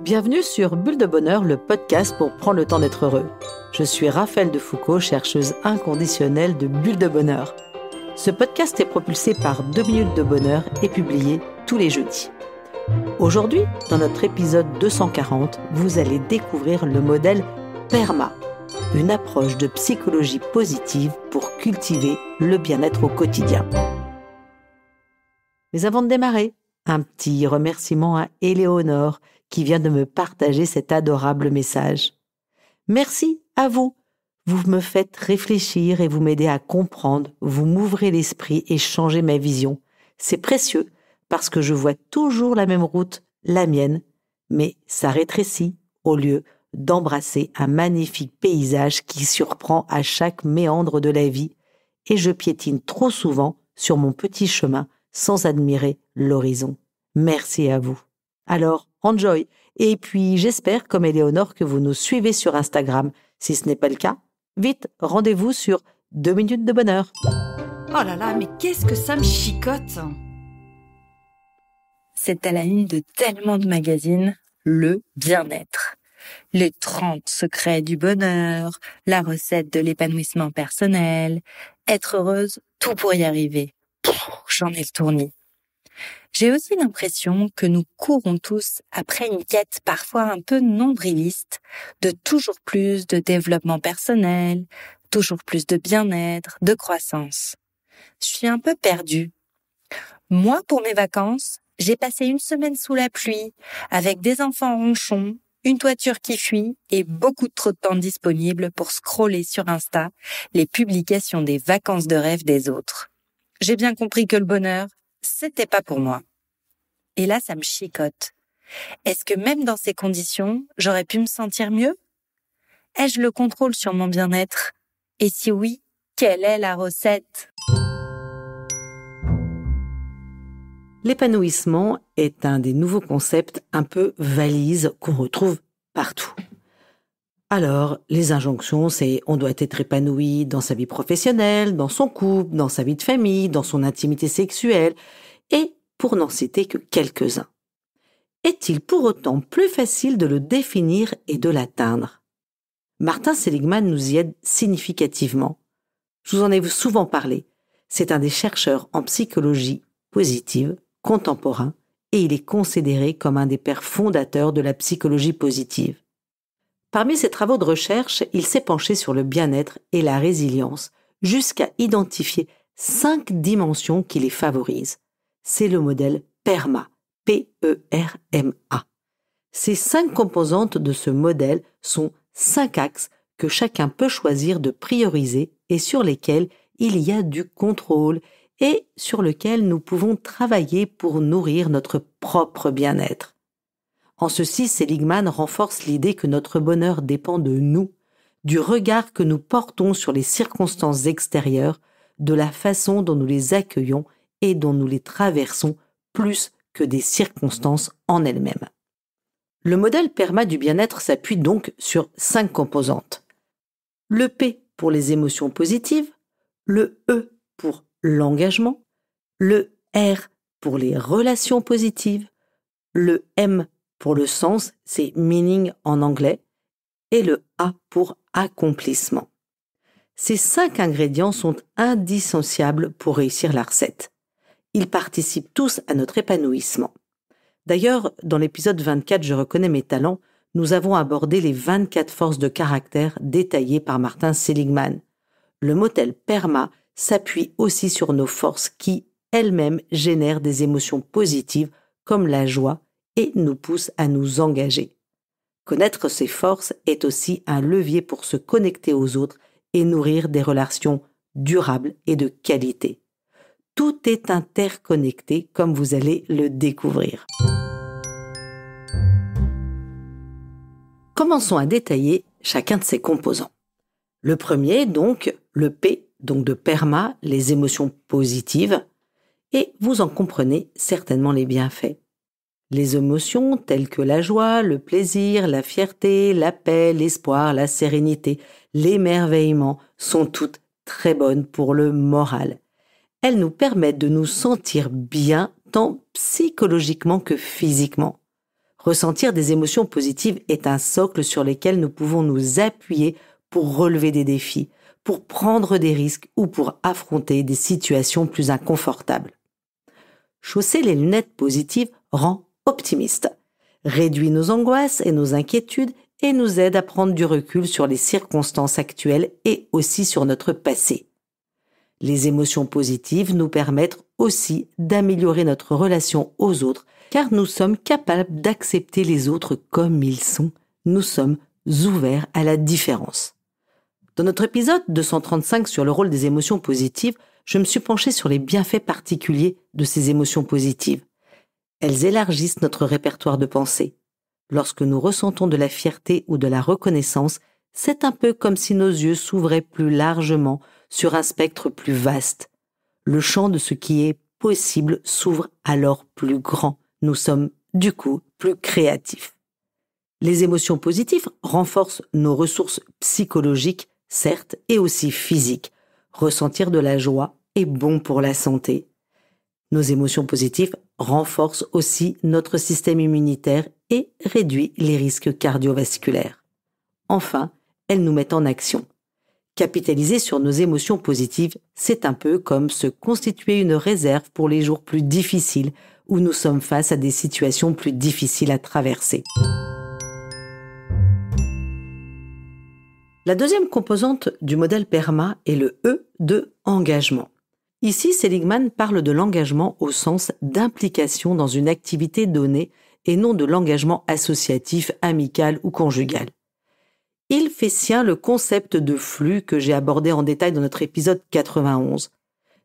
Bienvenue sur Bulle de Bonheur, le podcast pour prendre le temps d'être heureux. Je suis Raphaël de Foucault, chercheuse inconditionnelle de Bulle de Bonheur. Ce podcast est propulsé par 2 minutes de bonheur et publié tous les jeudis. Aujourd'hui, dans notre épisode 240, vous allez découvrir le modèle PERMA, une approche de psychologie positive pour cultiver le bien-être au quotidien. Mais avant de démarrer, un petit remerciement à Éléonore qui vient de me partager cet adorable message. Merci à vous. Vous me faites réfléchir et vous m'aidez à comprendre, vous m'ouvrez l'esprit et changez ma vision. C'est précieux parce que je vois toujours la même route, la mienne, mais ça rétrécit au lieu d'embrasser un magnifique paysage qui surprend à chaque méandre de la vie et je piétine trop souvent sur mon petit chemin sans admirer l'horizon. Merci à vous. Alors, enjoy. Et puis, j'espère, comme Éléonore, que vous nous suivez sur Instagram. Si ce n'est pas le cas, vite, rendez-vous sur 2 minutes de bonheur. Oh là là, mais qu'est-ce que ça me chicote! C'est à la une de tellement de magazines, le bien-être. Les 30 secrets du bonheur, la recette de l'épanouissement personnel, être heureuse, tout pour y arriver. J'en ai le tournis. J'ai aussi l'impression que nous courons tous après une quête parfois un peu nombriliste de toujours plus de développement personnel, toujours plus de bien-être, de croissance. Je suis un peu perdue. Moi, pour mes vacances, j'ai passé une semaine sous la pluie, avec des enfants ronchons, une toiture qui fuit et beaucoup trop de temps disponible pour scroller sur Insta les publications des vacances de rêve des autres. J'ai bien compris que le bonheur, c'était pas pour moi. Et là, ça me chicote. Est-ce que même dans ces conditions, j'aurais pu me sentir mieux? Ai-je le contrôle sur mon bien-être? Et si oui, quelle est la recette? L'épanouissement est un des nouveaux concepts un peu valises qu'on retrouve partout. Alors, les injonctions, c'est on doit être épanoui dans sa vie professionnelle, dans son couple, dans sa vie de famille, dans son intimité sexuelle, et pour n'en citer que quelques-uns. Est-il pour autant plus facile de le définir et de l'atteindre? Martin Seligman nous y aide significativement. Je vous en ai souvent parlé. C'est un des chercheurs en psychologie positive, contemporain, et il est considéré comme un des pères fondateurs de la psychologie positive. Parmi ses travaux de recherche, il s'est penché sur le bien-être et la résilience, jusqu'à identifier 5 dimensions qui les favorisent. C'est le modèle PERMA, P-E-R-M-A. Ces 5 composantes de ce modèle sont 5 axes que chacun peut choisir de prioriser et sur lesquels il y a du contrôle et sur lesquels nous pouvons travailler pour nourrir notre propre bien-être. En ceci, Seligman renforce l'idée que notre bonheur dépend de nous, du regard que nous portons sur les circonstances extérieures, de la façon dont nous les accueillons et dont nous les traversons plus que des circonstances en elles-mêmes. Le modèle PERMA du bien-être s'appuie donc sur 5 composantes. Le P pour les émotions positives, le E pour l'engagement, le R pour les relations positives, le M pour le sens, c'est meaning en anglais, et le A pour accomplissement. Ces 5 ingrédients sont indissociables pour réussir la recette. Ils participent tous à notre épanouissement. D'ailleurs, dans l'épisode 24 « Je reconnais mes talents », nous avons abordé les 24 forces de caractère détaillées par Martin Seligman. Le modèle PERMA s'appuie aussi sur nos forces qui, elles-mêmes, génèrent des émotions positives comme la joie et nous poussent à nous engager. Connaître ces forces est aussi un levier pour se connecter aux autres et nourrir des relations durables et de qualité. Tout est interconnecté comme vous allez le découvrir. Commençons à détailler chacun de ces composants. Le premier, donc, le P, donc de PERMA, les émotions positives, et vous en comprenez certainement les bienfaits. Les émotions telles que la joie, le plaisir, la fierté, la paix, l'espoir, la sérénité, l'émerveillement sont toutes très bonnes pour le moral. Elles nous permettent de nous sentir bien tant psychologiquement que physiquement. Ressentir des émotions positives est un socle sur lequel nous pouvons nous appuyer pour relever des défis, pour prendre des risques ou pour affronter des situations plus inconfortables. Chausser les lunettes positives rend optimiste, réduit nos angoisses et nos inquiétudes et nous aide à prendre du recul sur les circonstances actuelles et aussi sur notre passé. Les émotions positives nous permettent aussi d'améliorer notre relation aux autres car nous sommes capables d'accepter les autres comme ils sont. Nous sommes ouverts à la différence. Dans notre épisode 235 sur le rôle des émotions positives, je me suis penchée sur les bienfaits particuliers de ces émotions positives. Elles élargissent notre répertoire de pensée. Lorsque nous ressentons de la fierté ou de la reconnaissance, c'est un peu comme si nos yeux s'ouvraient plus largement sur un spectre plus vaste. Le champ de ce qui est possible s'ouvre alors plus grand. Nous sommes, du coup, plus créatifs. Les émotions positives renforcent nos ressources psychologiques, certes, et aussi physiques. Ressentir de la joie est bon pour la santé. Nos émotions positives renforcent aussi notre système immunitaire et réduisent les risques cardiovasculaires. Enfin, elles nous mettent en action. Capitaliser sur nos émotions positives, c'est un peu comme se constituer une réserve pour les jours plus difficiles où nous sommes face à des situations plus difficiles à traverser. La deuxième composante du modèle PERMA est le E de engagement. Ici, Seligman parle de l'engagement au sens d'implication dans une activité donnée et non de l'engagement associatif, amical ou conjugal. Il fait sien le concept de flux que j'ai abordé en détail dans notre épisode 91.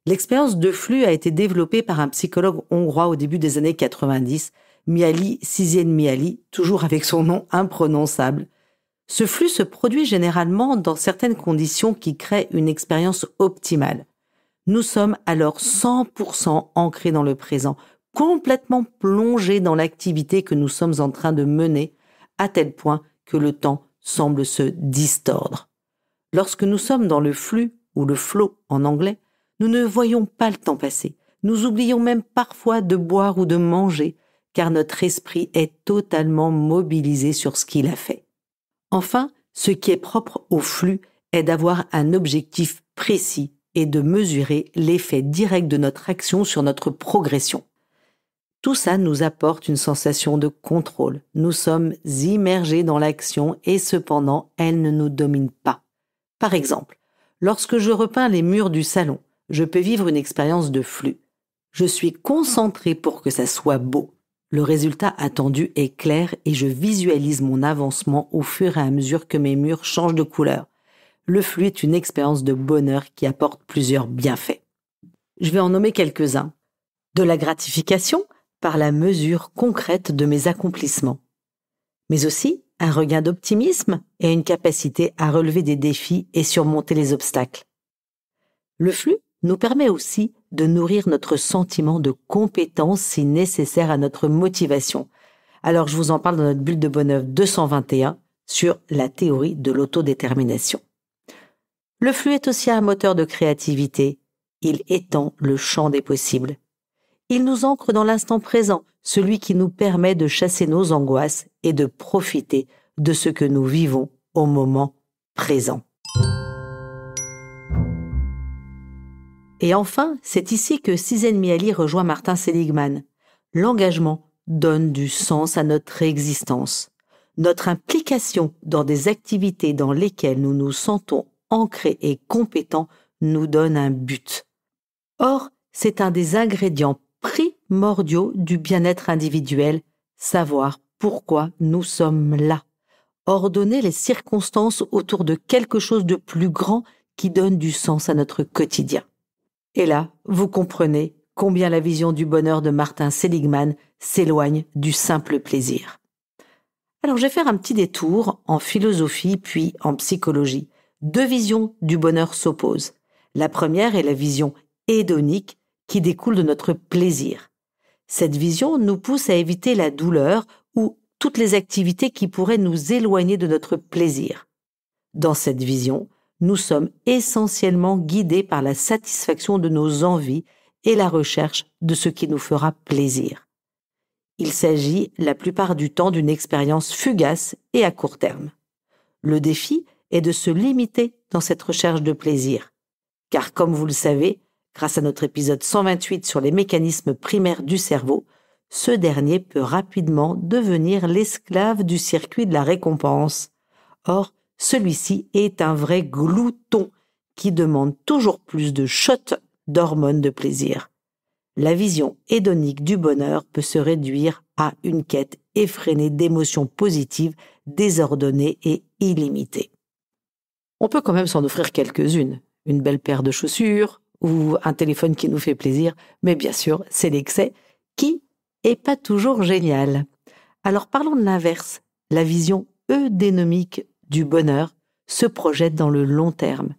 L'expérience de flux a été développée par un psychologue hongrois au début des années 90, Mihaly Csikszentmihalyi, toujours avec son nom imprononçable. Ce flux se produit généralement dans certaines conditions qui créent une expérience optimale. Nous sommes alors 100% ancrés dans le présent, complètement plongés dans l'activité que nous sommes en train de mener, à tel point que le temps semble se distordre. Lorsque nous sommes dans le flux, ou le flow en anglais, nous ne voyons pas le temps passer. Nous oublions même parfois de boire ou de manger, car notre esprit est totalement mobilisé sur ce qu'il a fait. Enfin, ce qui est propre au flux est d'avoir un objectif précis et de mesurer l'effet direct de notre action sur notre progression. Tout ça nous apporte une sensation de contrôle. Nous sommes immergés dans l'action et cependant, elle ne nous domine pas. Par exemple, lorsque je repeins les murs du salon, je peux vivre une expérience de flux. Je suis concentré pour que ça soit beau. Le résultat attendu est clair et je visualise mon avancement au fur et à mesure que mes murs changent de couleur. Le flux est une expérience de bonheur qui apporte plusieurs bienfaits. Je vais en nommer quelques-uns. De la gratification par la mesure concrète de mes accomplissements. Mais aussi un regain d'optimisme et une capacité à relever des défis et surmonter les obstacles. Le flux nous permet aussi de nourrir notre sentiment de compétence si nécessaire à notre motivation. Alors je vous en parle dans notre bulle de bonheur 221 sur la théorie de l'autodétermination. Le flux est aussi un moteur de créativité. Il étend le champ des possibles. Il nous ancre dans l'instant présent, celui qui nous permet de chasser nos angoisses et de profiter de ce que nous vivons au moment présent. Et enfin, c'est ici que Csikszentmihalyi rejoint Martin Seligman. L'engagement donne du sens à notre existence. Notre implication dans des activités dans lesquelles nous nous sentons ancrés et compétents nous donne un but. Or, c'est un des ingrédients primordiaux du bien-être individuel, savoir pourquoi nous sommes là. Ordonner les circonstances autour de quelque chose de plus grand qui donne du sens à notre quotidien. Et là, vous comprenez combien la vision du bonheur de Martin Seligman s'éloigne du simple plaisir. Alors, je vais faire un petit détour en philosophie puis en psychologie. Deux visions du bonheur s'opposent. La première est la vision hédonique qui découle de notre plaisir. Cette vision nous pousse à éviter la douleur ou toutes les activités qui pourraient nous éloigner de notre plaisir. Dans cette vision, nous sommes essentiellement guidés par la satisfaction de nos envies et la recherche de ce qui nous fera plaisir. Il s'agit la plupart du temps d'une expérience fugace et à court terme. Le défi est de se limiter dans cette recherche de plaisir. Car comme vous le savez, grâce à notre épisode 128 sur les mécanismes primaires du cerveau, ce dernier peut rapidement devenir l'esclave du circuit de la récompense. Or, celui-ci est un vrai glouton qui demande toujours plus de shots d'hormones de plaisir. La vision hédonique du bonheur peut se réduire à une quête effrénée d'émotions positives, désordonnées et illimitées. On peut quand même s'en offrir quelques-unes, une belle paire de chaussures ou un téléphone qui nous fait plaisir, mais bien sûr, c'est l'excès qui est pas toujours génial. Alors parlons de l'inverse, la vision eudénomique du bonheur se projette dans le long terme.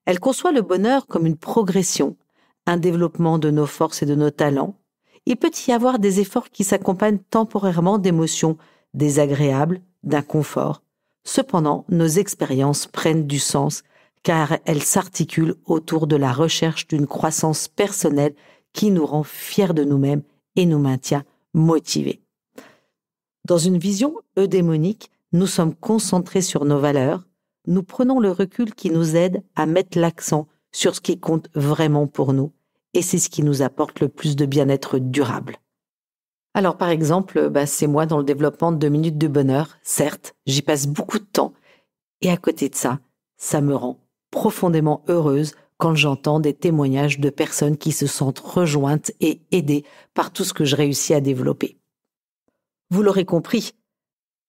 Elle conçoit le bonheur comme une progression, un développement de nos forces et de nos talents. Il peut y avoir des efforts qui s'accompagnent temporairement d'émotions désagréables, d'inconfort. Cependant, nos expériences prennent du sens car elles s'articulent autour de la recherche d'une croissance personnelle qui nous rend fiers de nous-mêmes et nous maintient motivés. Dans une vision eudémonique, nous sommes concentrés sur nos valeurs, nous prenons le recul qui nous aide à mettre l'accent sur ce qui compte vraiment pour nous, et c'est ce qui nous apporte le plus de bien-être durable. Alors par exemple, c'est moi dans le développement de 2 minutes de bonheur, certes, j'y passe beaucoup de temps, et à côté de ça, ça me rend profondément heureuse quand j'entends des témoignages de personnes qui se sentent rejointes et aidées par tout ce que je réussis à développer. Vous l'aurez compris,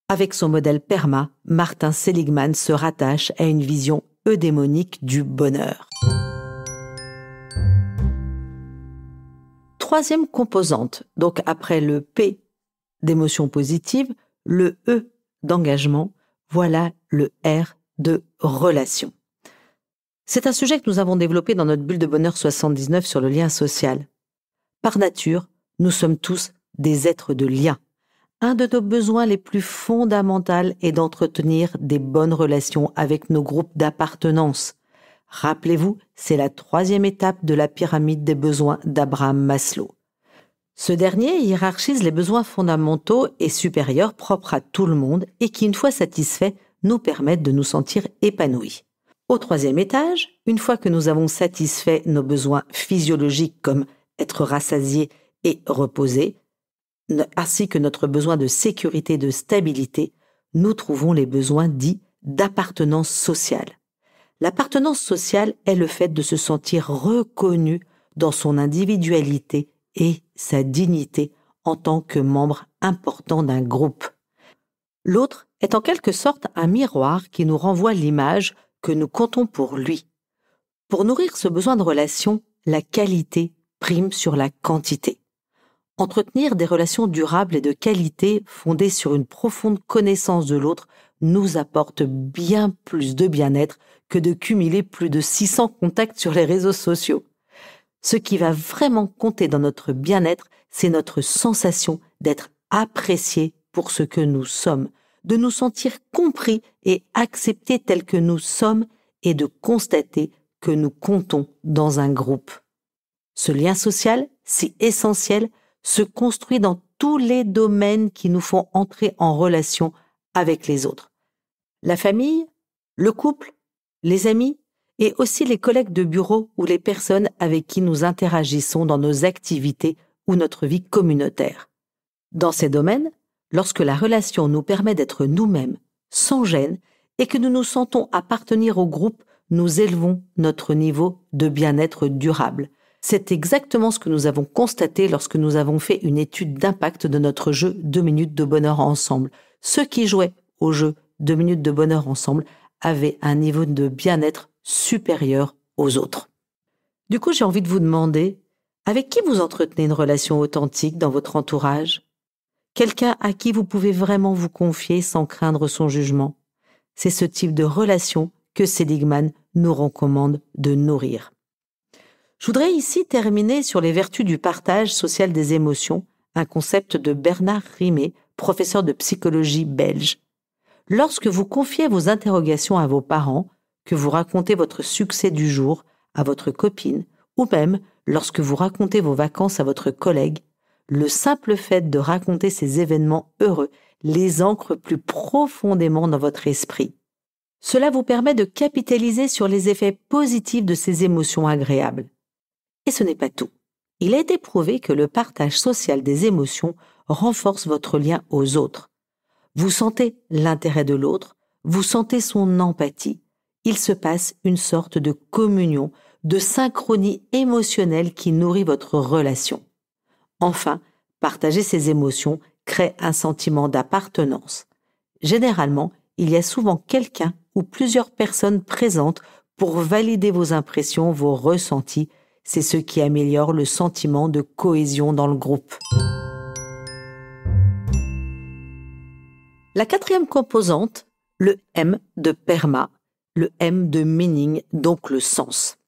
avec son modèle PERMA, Martin Seligman se rattache à une vision eudémonique du bonheur. Troisième composante, donc après le P d'émotion positive, le E d'engagement, voilà le R de relation. C'est un sujet que nous avons développé dans notre bulle de bonheur 79 sur le lien social. Par nature, nous sommes tous des êtres de lien. Un de nos besoins les plus fondamentaux est d'entretenir des bonnes relations avec nos groupes d'appartenance. Rappelez-vous, c'est la 3e étape de la pyramide des besoins d'Abraham Maslow. Ce dernier hiérarchise les besoins fondamentaux et supérieurs propres à tout le monde et qui, une fois satisfaits, nous permettent de nous sentir épanouis. Au 3e étage, une fois que nous avons satisfait nos besoins physiologiques comme être rassasiés et reposés, ainsi que notre besoin de sécurité et de stabilité, nous trouvons les besoins dits d'appartenance sociale. L'appartenance sociale est le fait de se sentir reconnu dans son individualité et sa dignité en tant que membre important d'un groupe. L'autre est en quelque sorte un miroir qui nous renvoie l'image que nous comptons pour lui. Pour nourrir ce besoin de relation, la qualité prime sur la quantité. Entretenir des relations durables et de qualité fondées sur une profonde connaissance de l'autre nous apporte bien plus de bien-être que de cumuler plus de 600 contacts sur les réseaux sociaux. Ce qui va vraiment compter dans notre bien-être, c'est notre sensation d'être apprécié pour ce que nous sommes, de nous sentir compris et acceptés tels que nous sommes et de constater que nous comptons dans un groupe. Ce lien social, si essentiel, se construit dans tous les domaines qui nous font entrer en relation avec les autres. La famille, le couple, les amis et aussi les collègues de bureau ou les personnes avec qui nous interagissons dans nos activités ou notre vie communautaire. Dans ces domaines, lorsque la relation nous permet d'être nous-mêmes, sans gêne, et que nous nous sentons appartenir au groupe, nous élevons notre niveau de bien-être durable. C'est exactement ce que nous avons constaté lorsque nous avons fait une étude d'impact de notre jeu 2 minutes de bonheur ensemble. Ceux qui jouaient au jeu 2 minutes de bonheur ensemble avaient un niveau de bien-être supérieur aux autres. Du coup, j'ai envie de vous demander, avec qui vous entretenez une relation authentique dans votre entourage ? Quelqu'un à qui vous pouvez vraiment vous confier sans craindre son jugement. C'est ce type de relation que Seligman nous recommande de nourrir. Je voudrais ici terminer sur les vertus du partage social des émotions, un concept de Bernard Rimet, professeur de psychologie belge. Lorsque vous confiez vos interrogations à vos parents, que vous racontez votre succès du jour à votre copine, ou même lorsque vous racontez vos vacances à votre collègue, le simple fait de raconter ces événements heureux les ancre plus profondément dans votre esprit. Cela vous permet de capitaliser sur les effets positifs de ces émotions agréables. Et ce n'est pas tout. Il a été prouvé que le partage social des émotions renforce votre lien aux autres. Vous sentez l'intérêt de l'autre, vous sentez son empathie. Il se passe une sorte de communion, de synchronie émotionnelle qui nourrit votre relation. Enfin, partager ces émotions crée un sentiment d'appartenance. Généralement, il y a souvent quelqu'un ou plusieurs personnes présentes pour valider vos impressions, vos ressentis. C'est ce qui améliore le sentiment de cohésion dans le groupe. La quatrième composante, le M de PERMA, le M de meaning, donc le sens.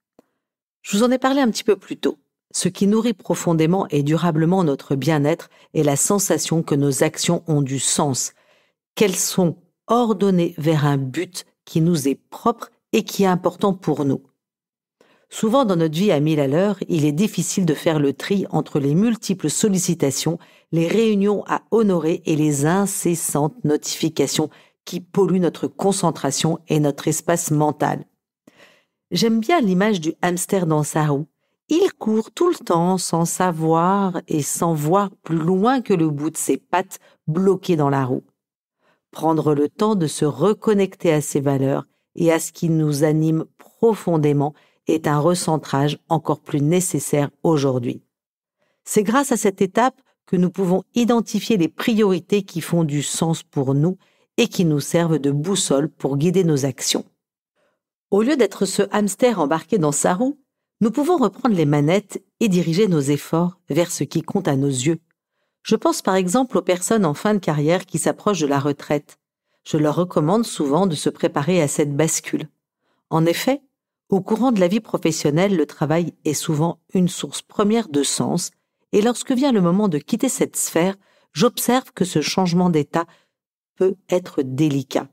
Je vous en ai parlé un petit peu plus tôt. Ce qui nourrit profondément et durablement notre bien-être est la sensation que nos actions ont du sens, qu'elles sont ordonnées vers un but qui nous est propre et qui est important pour nous. Souvent dans notre vie à 1000 à l'heure, il est difficile de faire le tri entre les multiples sollicitations, les réunions à honorer et les incessantes notifications qui polluent notre concentration et notre espace mental. J'aime bien l'image du hamster dans sa roue. Il court tout le temps sans savoir et sans voir plus loin que le bout de ses pattes bloquées dans la roue. Prendre le temps de se reconnecter à ses valeurs et à ce qui nous anime profondément est un recentrage encore plus nécessaire aujourd'hui. C'est grâce à cette étape que nous pouvons identifier les priorités qui font du sens pour nous et qui nous servent de boussole pour guider nos actions. Au lieu d'être ce hamster embarqué dans sa roue, nous pouvons reprendre les manettes et diriger nos efforts vers ce qui compte à nos yeux. Je pense par exemple aux personnes en fin de carrière qui s'approchent de la retraite. Je leur recommande souvent de se préparer à cette bascule. En effet, au courant de la vie professionnelle, le travail est souvent une source première de sens, et lorsque vient le moment de quitter cette sphère, j'observe que ce changement d'état peut être délicat.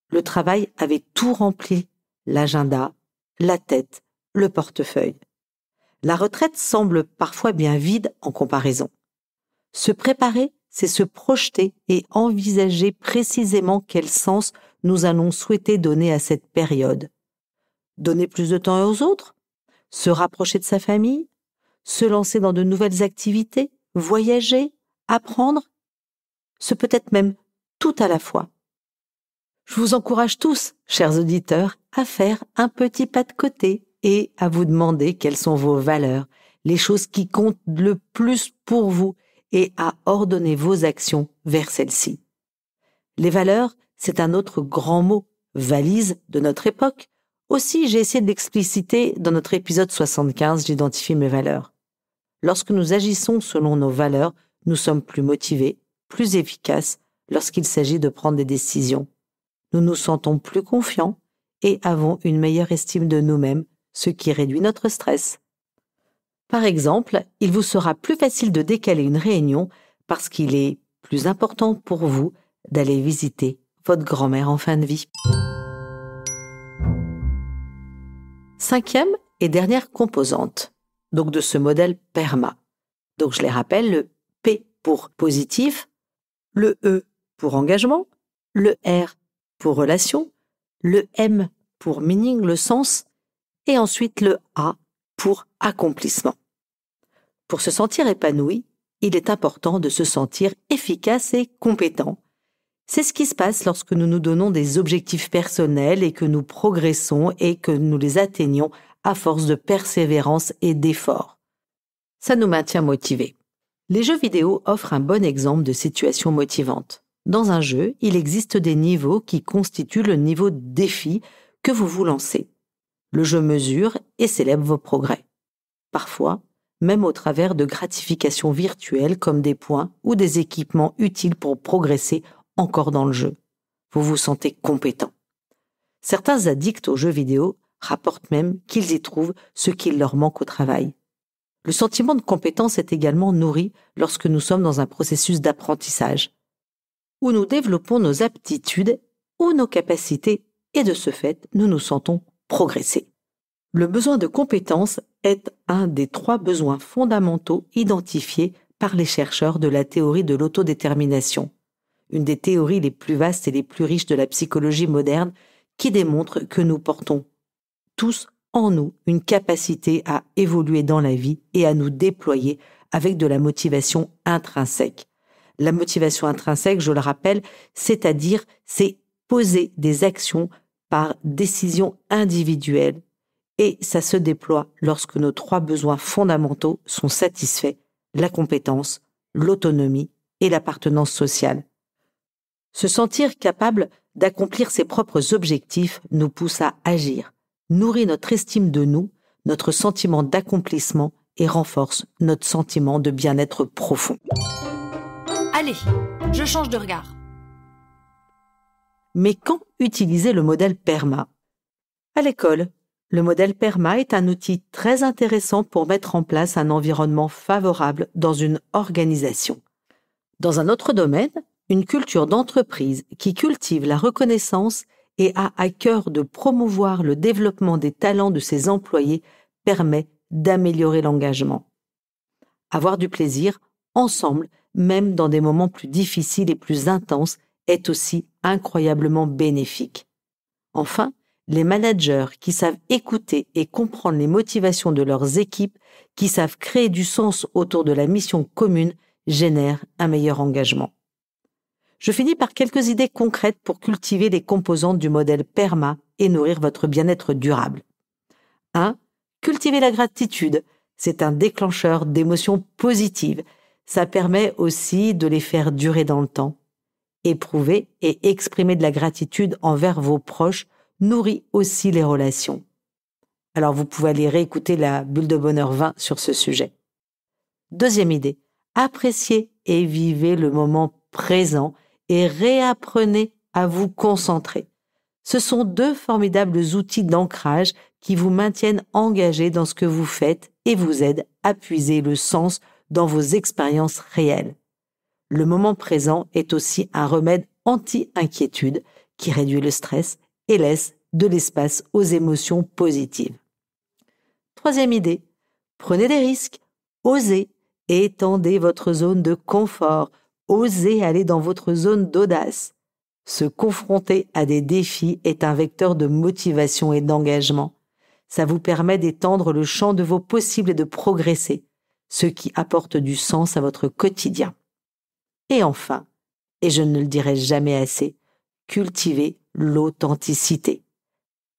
Le travail avait tout rempli, l'agenda, la tête, le portefeuille. La retraite semble parfois bien vide en comparaison. Se préparer, c'est se projeter et envisager précisément quel sens nous allons souhaiter donner à cette période. Donner plus de temps aux autres, se rapprocher de sa famille, se lancer dans de nouvelles activités, voyager, apprendre, ce peut être même tout à la fois. Je vous encourage tous, chers auditeurs, à faire un petit pas de côté et à vous demander quelles sont vos valeurs, les choses qui comptent le plus pour vous et à ordonner vos actions vers celles-ci. Les valeurs, c'est un autre grand mot, valise de notre époque. Aussi, j'ai essayé de l'expliciter dans notre épisode 75, J'identifie mes valeurs. Lorsque nous agissons selon nos valeurs, nous sommes plus motivés, plus efficaces lorsqu'il s'agit de prendre des décisions. Nous nous sentons plus confiants et avons une meilleure estime de nous-mêmes, ce qui réduit notre stress. Par exemple, il vous sera plus facile de décaler une réunion parce qu'il est plus important pour vous d'aller visiter votre grand-mère en fin de vie. Cinquième et dernière composante, donc de ce modèle PERMA. Donc je les rappelle, le P pour positif, le E pour engagement, le R pour relation, le M pour meaning, le sens, et ensuite le A pour accomplissement. Pour se sentir épanoui, il est important de se sentir efficace et compétent. C'est ce qui se passe lorsque nous nous donnons des objectifs personnels et que nous progressons et que nous les atteignons à force de persévérance et d'effort. Ça nous maintient motivés. Les jeux vidéo offrent un bon exemple de situation motivante. Dans un jeu, il existe des niveaux qui constituent le niveau de défi que vous vous lancez. Le jeu mesure et célèbre vos progrès. Parfois, même au travers de gratifications virtuelles comme des points ou des équipements utiles pour progresser encore dans le jeu. Vous vous sentez compétent. Certains addicts aux jeux vidéo rapportent même qu'ils y trouvent ce qu'il leur manque au travail. Le sentiment de compétence est également nourri lorsque nous sommes dans un processus d'apprentissage, où nous développons nos aptitudes ou nos capacités et de ce fait, nous nous sentons progresser. Le besoin de compétence est un des 3 besoins fondamentaux identifiés par les chercheurs de la théorie de l'autodétermination, une des théories les plus vastes et les plus riches de la psychologie moderne, qui démontre que nous portons tous en nous une capacité à évoluer dans la vie et à nous déployer avec de la motivation intrinsèque. La motivation intrinsèque, je le rappelle, c'est poser des actions par décision individuelle et ça se déploie lorsque nos 3 besoins fondamentaux sont satisfaits, la compétence, l'autonomie et l'appartenance sociale. Se sentir capable d'accomplir ses propres objectifs nous pousse à agir, nourrit notre estime de nous, notre sentiment d'accomplissement et renforce notre sentiment de bien-être profond. Allez, je change de regard. Mais quand utiliser le modèle PERMA ? À l'école, le modèle PERMA est un outil très intéressant pour mettre en place un environnement favorable dans une organisation. Dans un autre domaine, une culture d'entreprise qui cultive la reconnaissance et a à cœur de promouvoir le développement des talents de ses employés permet d'améliorer l'engagement. Avoir du plaisir, ensemble, même dans des moments plus difficiles et plus intenses, est aussi incroyablement bénéfique. Enfin, les managers qui savent écouter et comprendre les motivations de leurs équipes, qui savent créer du sens autour de la mission commune, génèrent un meilleur engagement. Je finis par quelques idées concrètes pour cultiver les composantes du modèle PERMA et nourrir votre bien-être durable. 1. Cultiver la gratitude. C'est un déclencheur d'émotions positives. Ça permet aussi de les faire durer dans le temps. Éprouver et exprimer de la gratitude envers vos proches nourrit aussi les relations. Alors vous pouvez aller réécouter la Bulle de Bonheur 20 sur ce sujet. 2e idée. Appréciez et vivez le moment présent et réapprenez à vous concentrer. Ce sont 2 formidables outils d'ancrage qui vous maintiennent engagés dans ce que vous faites et vous aident à puiser le sens dans vos expériences réelles. Le moment présent est aussi un remède anti-inquiétude qui réduit le stress et laisse de l'espace aux émotions positives. 3e idée, prenez des risques, osez, étendez votre zone de confort, osez aller dans votre zone d'audace. Se confronter à des défis est un vecteur de motivation et d'engagement. Ça vous permet d'étendre le champ de vos possibles et de progresser, ce qui apporte du sens à votre quotidien. Et enfin, et je ne le dirai jamais assez, cultivez l'authenticité.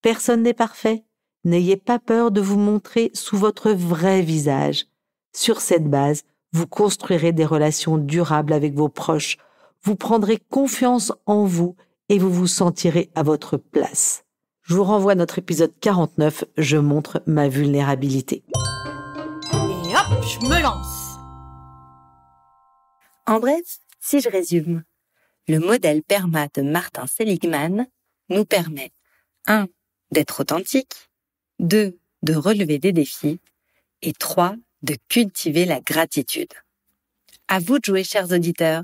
Personne n'est parfait. N'ayez pas peur de vous montrer sous votre vrai visage. Sur cette base, vous construirez des relations durables avec vos proches. Vous prendrez confiance en vous et vous vous sentirez à votre place. Je vous renvoie à notre épisode 49, je montre ma vulnérabilité. Et hop, je me lance. En bref, si je résume, le modèle PERMA de Martin Seligman nous permet 1. D'être authentique, 2. De relever des défis et 3. De cultiver la gratitude. À vous de jouer, chers auditeurs.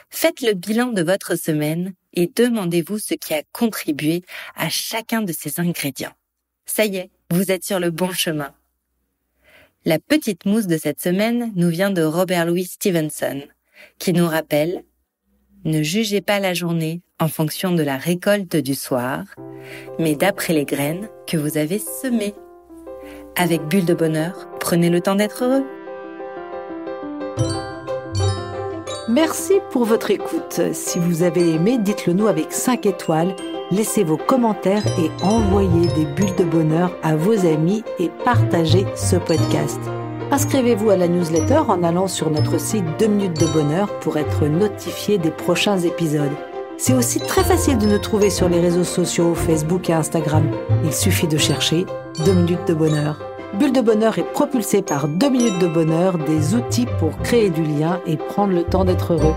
Faites le bilan de votre semaine et demandez-vous ce qui a contribué à chacun de ces ingrédients. Ça y est, vous êtes sur le bon chemin. La petite mousse de cette semaine nous vient de Robert Louis Stevenson, qui nous rappelle « Ne jugez pas la journée en fonction de la récolte du soir, mais d'après les graines que vous avez semées. » Avec Bulle de Bonheur, prenez le temps d'être heureux. Merci pour votre écoute. Si vous avez aimé, dites-le nous avec 5 étoiles. Laissez vos commentaires et envoyez des bulles de bonheur à vos amis et partagez ce podcast. Inscrivez-vous à la newsletter en allant sur notre site 2 minutes de bonheur pour être notifié des prochains épisodes. C'est aussi très facile de nous trouver sur les réseaux sociaux, Facebook et Instagram. Il suffit de chercher 2 minutes de bonheur. Bulle de Bonheur est propulsée par 2 minutes de bonheur, des outils pour créer du lien et prendre le temps d'être heureux.